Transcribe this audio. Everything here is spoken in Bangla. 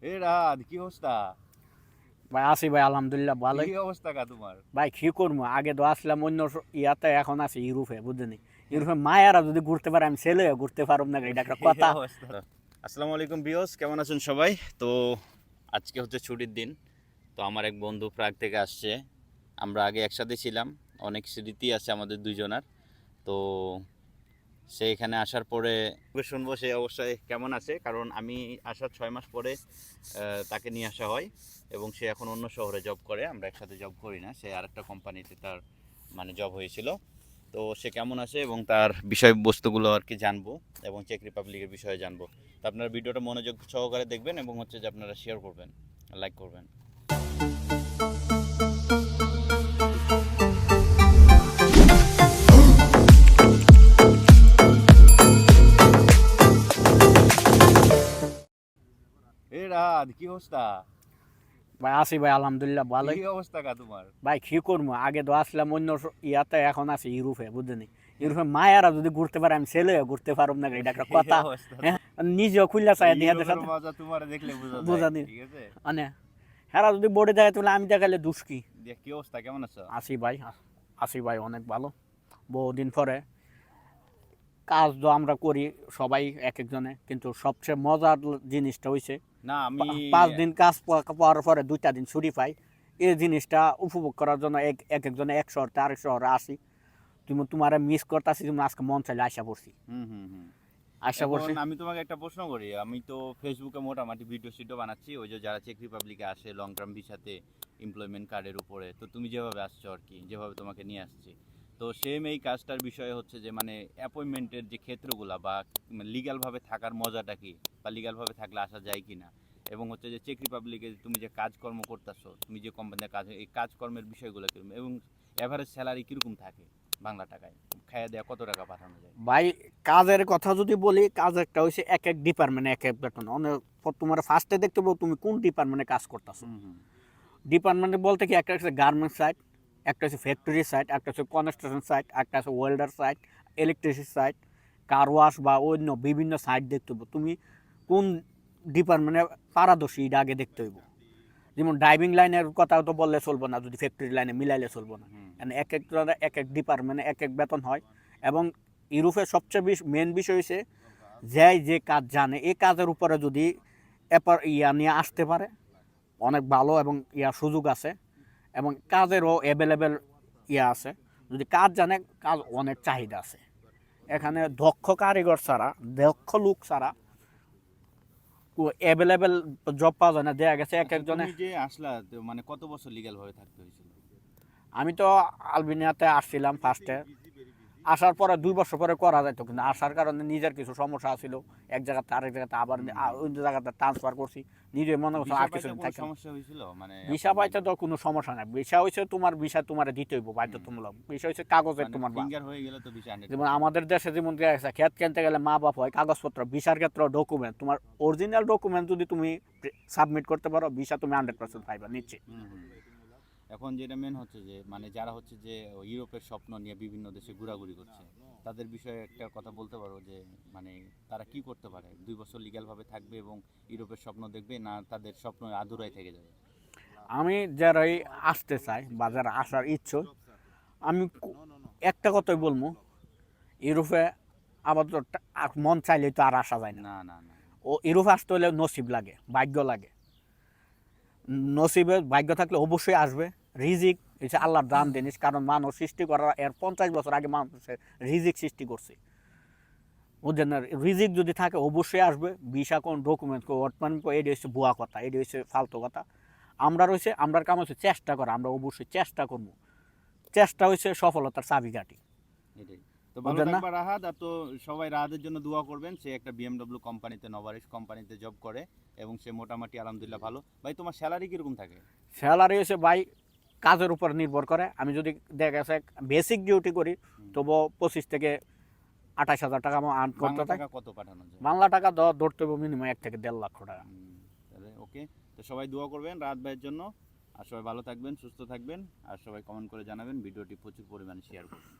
এ রাত কি অবস্থা? ভাই আছি ভাই আলহামদুলিল্লাহ ভালোই। কি অবস্থা কা তোমার? ভাই কি করবো, আগে তো আসলাম অন্য ইয়াতে, এখন আছি ইউরোপে, বুঝলি? ইউরোপে মায়েরা যদি ঘুরতে পারে, আমি ছেলে ঘুরতে পারব না, এটা একটা এই কথা। অবস্থা। আসসালামু আলাইকুম বিয়স, কেমন আছেন সবাই? তো আজকে হচ্ছে ছুটির দিন। তো আমার এক বন্ধু প্রাগ থেকে আসছে। আমরা আগে একসাথে ছিলাম, অনেক স্মৃতি আছে আমাদের দুইজনার। তো সে এখানে আসার পরে শুনবো সে অবশ্যই কেমন আছে, কারণ আমি আসার 6 মাস পরে তাকে নিয়ে আসা হয় এবং সে এখন অন্য শহরে জব করে। আমরা একসাথে জব করি না, সে আরেকটা কোম্পানিতে তার মানে জব হয়েছিল। তো সে কেমন আছে এবং তার বিষয়বস্তুগুলো আর কি জানবো এবং চেক রিপাবলিকের বিষয়ে জানবো। তো আপনারা ভিডিওটা মনোযোগ সহকারে দেখবেন এবং হচ্ছে যে আপনারা শেয়ার করবেন, লাইক করবেন। এ রাত কি অবস্থা? ভাই আছি ভাই আলহামদুলিল্লাহ কি ভালোই। অবস্থা কা তোমার? ভাই কি করবো, আগে তো আসলাম অন্য ইয়াতে, এখন আছি ইউরোপে, বুঝলি? ইউরোপে মায়েরা যদি ঘুরতে পারে, আমি ছেলে ঘুরতে পারব না, এটা একটা এই কথা। অবস্থা তো। হ্যাঁ, নিজেও খুললা চাই এদের ইউরোপের সাথে মজা তোমার দেখলে বোঝা যায়, বোঝা দিন। ঠিক আছে? মানে হ্যাঁ, যদি বোর্ডে দেখায় তাহলে আমি দেখালে দুষ্কি। দিয়ে কি অবস্থা, কেমন আছো? আসি ভাই, আসি ভাই অনেক ভালো। বহুদিন পরে কাজ তো আমরা করি সবাই এক একজনে, কিন্তু সবচেয়ে মজার জিনিসটা হইছে না আমি 5 দিন কাজ পাওয়ার পরে 2টা দিন ছুটি পাই। এই জিনিসটা উপভোগ করার জন্য এক এক একজনে এক শহর থেকে আরেক শহরে আসি। তোমার মিস করতেছি, তুমি আজকে মন চাইলে আশা করছি, হুম হুম হুম আশা এখন করছি। আমি তোমাকে একটা প্রশ্ন করি। আমি তো ফেসবুকে মোটামুটি ভিডিও সিডিও বানাচ্ছি, ওই যে যারা চেক রিপাবলিকে আসে লং টার্ম ভিসাতে, এমপ্লয়মেন্ট কার্ডের উপরে। তো তুমি যেভাবে আসছো আর কি, যেভাবে তোমাকে নিয়ে আসছি, তো সেম এই কাজটার বিষয়ে হচ্ছে যে মানে অ্যাপয়েন্টমেন্টের যে ক্ষেত্রগুলা বা লিগ্যালভাবে থাকার মজাটা কি, বা লিগ্যালভাবে থাকলে আসা যায় কি না, এবং হচ্ছে যে চেক রিপাবলিকে তুমি যে কাজকর্ম করতেছো, তুমি যে কোম্পানিতে কাজ, এই কাজকর্মের বিষয়গুলো কীরকম এবং অ্যাভারেজ স্যালারি কীরকম থাকে বাংলা টাকায়, খাইয়া দেয়া কত টাকা পাঠানো যায়? ভাই কাজের কথা যদি বলি, কাজ একটা হয়েছে এক এক ডিপার্টমেন্টে এক এক বেতন অনেক। তোমার ফার্স্টে দেখতে পাবো তুমি কোন ডিপার্টমেন্টে কাজ করতেছো। হুম হুম ডিপার্টমেন্টে বলতে কি, একটা হচ্ছে গার্মেন্টস সাইট, একটা হচ্ছে ফ্যাক্টরি সাইট, একটা হচ্ছে কনস্ট্রাকশন সাইট, একটা হচ্ছে welder site, electricity site, car wash বা অন্য বিভিন্ন সাইট দেখতে হইব। তুমি কোন ডিপার্টমেন্টে পারদর্শী এটা আগে দেখতে হইব। যেমন ড্রাইভিং লাইনের কথা তো বললে চলবো না, যদি ফ্যাক্টরি লাইনে মিলাইলে চলবো না। হুম এক এক এক এক ডিপার্টমেন্টে এক এক বেতন হয়। এবং ইউরোপের সবচেয়ে মেন বিষয় হচ্ছে যে কাজ জানে, এই কাজের উপরে যদি ইয়া নিয়ে আসতে পারে, অনেক ভালো এবং ইয়া সুযোগ আছে এবং কাজেরও অ্যাভেলেবেল ইয়া আছে। যদি কাজ জানে, কাজ অনেক চাহিদা আছে এখানে। দক্ষ কারিগর ছাড়া, দক্ষ লোক ছাড়া অ্যাভেলেবেল জব পাওয়া যায় না, দেখা গেছে এক আচ্ছা একজনে। তুমি যে আসলা, তো মানে কত বছর লিগ্যাল ভাবে থাকতে হয়েছিল? আমি তো আলবেনিয়াতে আসছিলাম ফার্স্টে। আসার পরে 2 বছর পরে করা যেত, কিন্তু আসার কারণে নিজের কিছু সমস্যা ছিল, এক জায়গাতে আরেক জায়গাতে আবার ওই জায়গাতে ট্রান্সফার করছি। নিজে মনে করছো ভিসা আর পাইতে কিছুদিন কোনো থাকতাম। সমস্যা হয়েছিল মানে ভিসা পাইতে তো কোনো সমস্যা নাই, ভিসা হয়েছে তোমার, ভিসা তোমার দিতে হইব বাধ্যতামূলক। ভিসা হয়েছে কাগজের মানে তোমার ফিঙ্গার হয়ে গেলে তো ভিসা যেমন 100%? আমাদের দেশে যেমন দেখা গেছে খেত কিনতে গেলে মা বাপ হয় কাগজপত্র, ভিসার ক্ষেত্রে ডকুমেন্ট, তোমার অরিজিনাল ডকুমেন্ট যদি তুমি সাবমিট করতে পারো, ভিসা তুমি 100% পাইবা নিচ্ছে। হুম হুম এখন যেটা মেন হচ্ছে যে মানে যারা হচ্ছে যে ইউরোপের স্বপ্ন নিয়ে বিভিন্ন দেশে ঘোরাঘুরি করছে, তাদের বিষয়ে একটা কথা বলতে পারো যে মানে তারা কি করতে পারে? 2 বছর লিগ্যাল ভাবে থাকবে এবং ইউরোপের স্বপ্ন দেখবে, না তাদের স্বপ্ন আধুরাই থেকে যাবে? আমি যারাই আসতে চাই বা যারা আসার ইচ্ছুক, আমি একটা কথাই বলবো, ইউরোপে আপাতত মন চাইলেই তো আর আসা যায় না। না না না। ও ইউরোপে আসতে হলে নসিব লাগে, ভাগ্য লাগে। নসিবে ভাগ্য থাকলে অবশ্যই আসবে। রিজিক হচ্ছে আল্লাহর দান জিনিস, কারণ মানুষ সৃষ্টি করার এর 50 বছর আগে মানুষের রিজিক সৃষ্টি করছে, বুঝলেন না? রিজিক যদি থাকে অবশ্যই আসবে। ভিসা কোন ডকুমেন্ট বর্তমান এটি হচ্ছে ভুয়া কথা, এটি হচ্ছে ফালতু কথা। আমরা রয়েছে, আমরার কাম হচ্ছে চেষ্টা করা, আমরা অবশ্যই চেষ্টা করবো। চেষ্টা হচ্ছে সফলতার চাবিকাঠি, এটাই। তো ভালো বুঝলেন না? থাকবা রাহাত। আর তো সবাই রাহাতের জন্য দোয়া করবেন। সে একটা বিএমডব্লিউ কোম্পানিতে, নভারিস কোম্পানিতে জব করে এবং সে মোটামুটি আলহামদুলিল্লাহ ভালো। ভাই তোমার স্যালারি কিরকম থাকে? স্যালারি হচ্ছে ভাই কাজের উপর নির্ভর করে। আমি যদি দেখা গেছে বেসিক ডিউটি করি, তবুও 25 থেকে 28 হাজার টাকা আমার আর্ন করতে বাংলা হয়। টাকা কত পাঠানো যায়? বাংলা টাকা ধরতে হবে মিনিমাম 1 থেকে 1.5 লক্ষ টাকা। তাহলে ওকে। তো সবাই দোয়া করবেন রাহাত ভাইয়ের জন্য। আর সবাই ভালো থাকবেন, সুস্থ থাকবেন। আর সবাই কমেন্ট করে জানাবেন, ভিডিওটি প্রচুর পরিমাণে শেয়ার করবেন।